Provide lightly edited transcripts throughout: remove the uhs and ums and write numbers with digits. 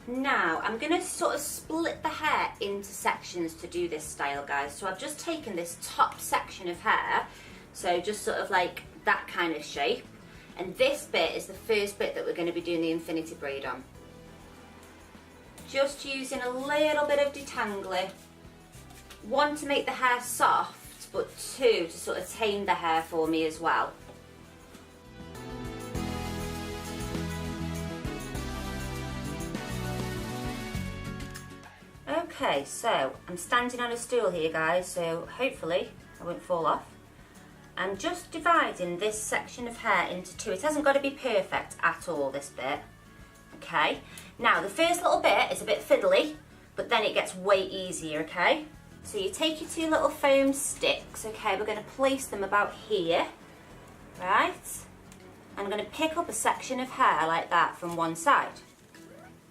Now, I'm going to sort of split the hair into sections to do this style, guys. So I've just taken this top section of hair, so just sort of like that kind of shape. And this bit is the first bit that we're going to be doing the infinity braid on. Just using a little bit of detangler. One, to make the hair soft, but two, to sort of tame the hair for me as well. Okay, so I'm standing on a stool here, guys, so hopefully I won't fall off. I'm just dividing this section of hair into two. It hasn't got to be perfect at all, this bit. Okay, now the first little bit is a bit fiddly, but then it gets way easier, okay? So you take your two little foam sticks, okay, we're going to place them about here, right? I'm going to pick up a section of hair like that from one side.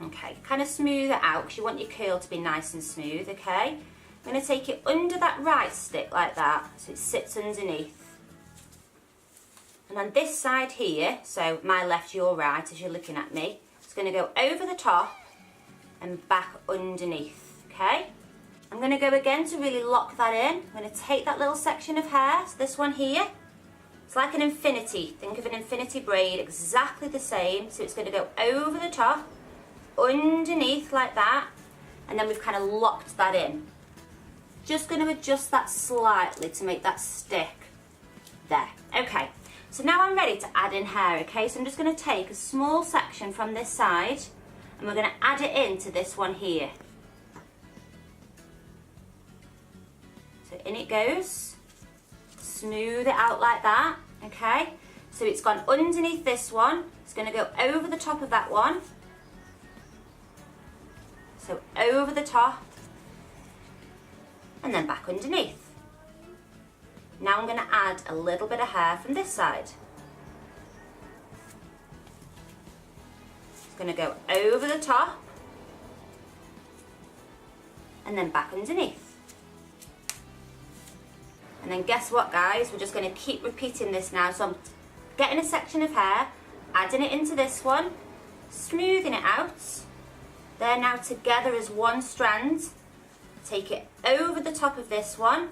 Okay, kind of smooth it out because you want your curl to be nice and smooth, okay? I'm going to take it under that right stick like that, so it sits underneath. And on this side here, so my left, your right, as you're looking at me, it's going to go over the top and back underneath, okay? I'm going to go again to really lock that in. I'm going to take that little section of hair, so this one here, it's like an infinity. Think of an infinity braid, exactly the same. So it's going to go over the top, underneath like that, and then we've kind of locked that in. Just going to adjust that slightly to make that stick there. Okay, so now I'm ready to add in hair, okay? So I'm just going to take a small section from this side and we're going to add it into this one here. So in it goes, smooth it out like that, okay? So it's gone underneath this one, it's going to go over the top of that one. So over the top and then back underneath. Now I'm going to add a little bit of hair from this side. It's going to go over the top and then back underneath. And then guess what, guys? We're just going to keep repeating this now. So I'm getting a section of hair, adding it into this one, smoothing it out. They're now together as one strand. Take it over the top of this one,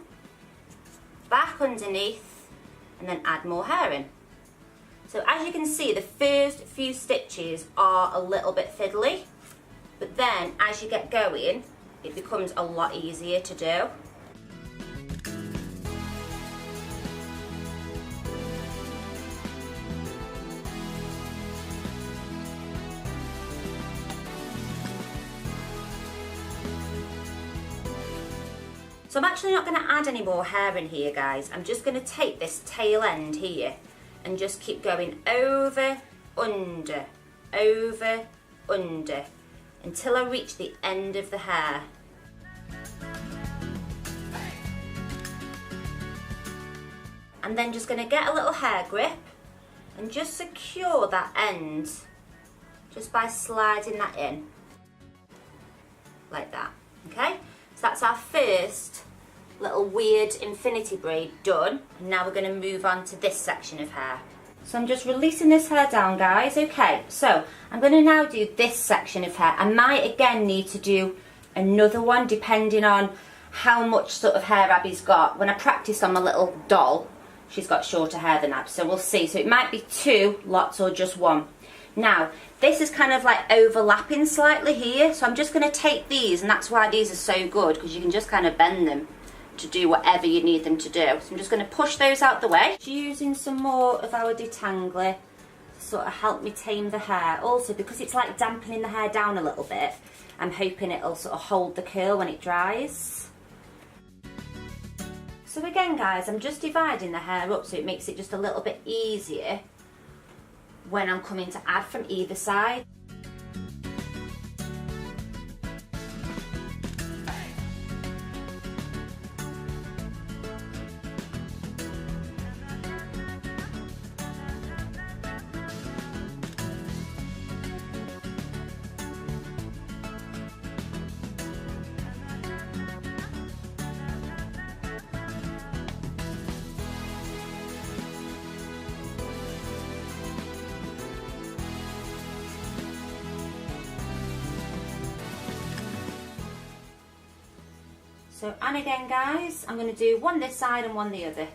back underneath, and then add more hair in. So as you can see, the first few stitches are a little bit fiddly, but then as you get going, it becomes a lot easier to do. So I'm actually not going to add any more hair in here, guys. I'm just going to take this tail end here and just keep going over, under, until I reach the end of the hair. I'm then just going to get a little hair grip and just secure that end just by sliding that in like that, okay? So that's our first little weird infinity braid done. And now we're going to move on to this section of hair. So I'm just releasing this hair down, guys. Okay, so I'm going to now do this section of hair. I might again need to do another one depending on how much sort of hair Abby's got. When I practiced on my little doll, she's got shorter hair than Ab, so we'll see. So it might be two lots or just one. Now, this is kind of like overlapping slightly here, so I'm just going to take these, and that's why these are so good, because you can just kind of bend them to do whatever you need them to do. So I'm just going to push those out the way. Just using some more of our detangler to sort of help me tame the hair. Also, because it's like dampening the hair down a little bit, I'm hoping it'll sort of hold the curl when it dries. So again, guys, I'm just dividing the hair up so it makes it just a little bit easier when I'm coming to add from either side. So, and again guys, I'm going to do one this side and one the other.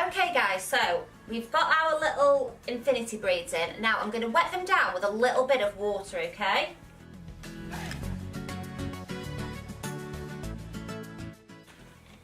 Okay guys, so we've got our little infinity braids in. Now I'm going to wet them down with a little bit of water, okay?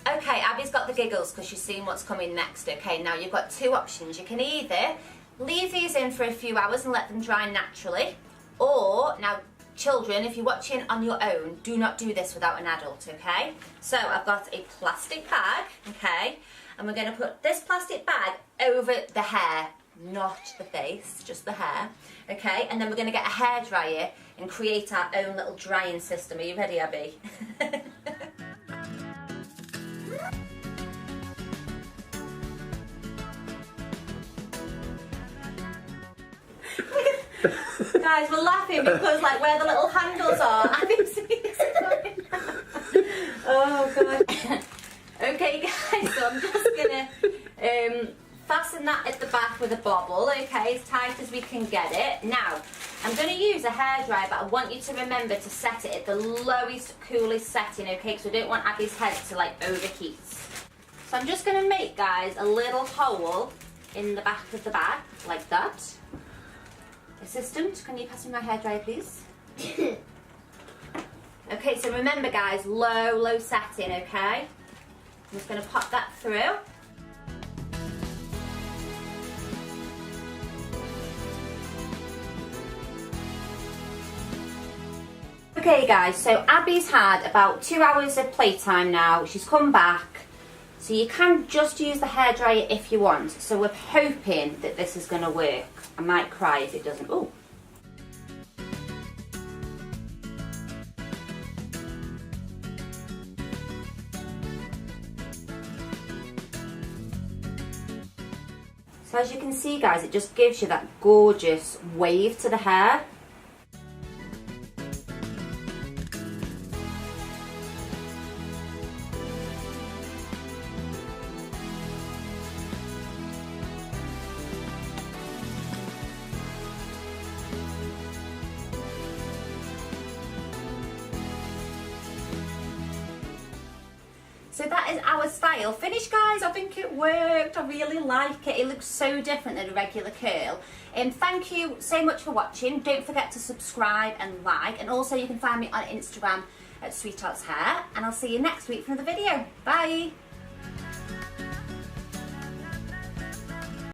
Okay, Abby's got the giggles because she's seen what's coming next, okay? Now you've got two options. You can either leave these in for a few hours and let them dry naturally, or, now children, if you're watching on your own, do not do this without an adult, okay? So I've got a plastic bag, okay? And we're going to put this plastic bag over the hair, not the face, just the hair, okay? And then we're going to get a hairdryer and create our own little drying system. Are you ready, Abby? Guys, we're laughing because like where the little handles are, Abby's oh god. Okay guys, so I'm just gonna fasten that at the back with a bobble, okay, as tight as we can get it. Now, I'm gonna use a hairdryer, but I want you to remember to set it at the lowest, coolest setting, okay, because we don't want Abby's head to like overheat. So I'm just gonna make, guys, a little hole in the back of the bag, like that. Assistant, can you pass me my hairdryer, please? Okay, so remember guys, low setting, okay? I'm just going to pop that through. Okay guys, so Abby's had about 2 hours of playtime now. She's come back. So you can just use the hairdryer if you want. So we're hoping that this is going to work. I might cry if it doesn't. Ooh. So as you can see guys, it just gives you that gorgeous wave to the hair. So that is our style finished, guys. I think it worked. I really like it. It looks so different than a regular curl. And thank you so much for watching. Don't forget to subscribe and like. And also you can find me on Instagram at Sweetheart's Hair. And I'll see you next week for another video. Bye.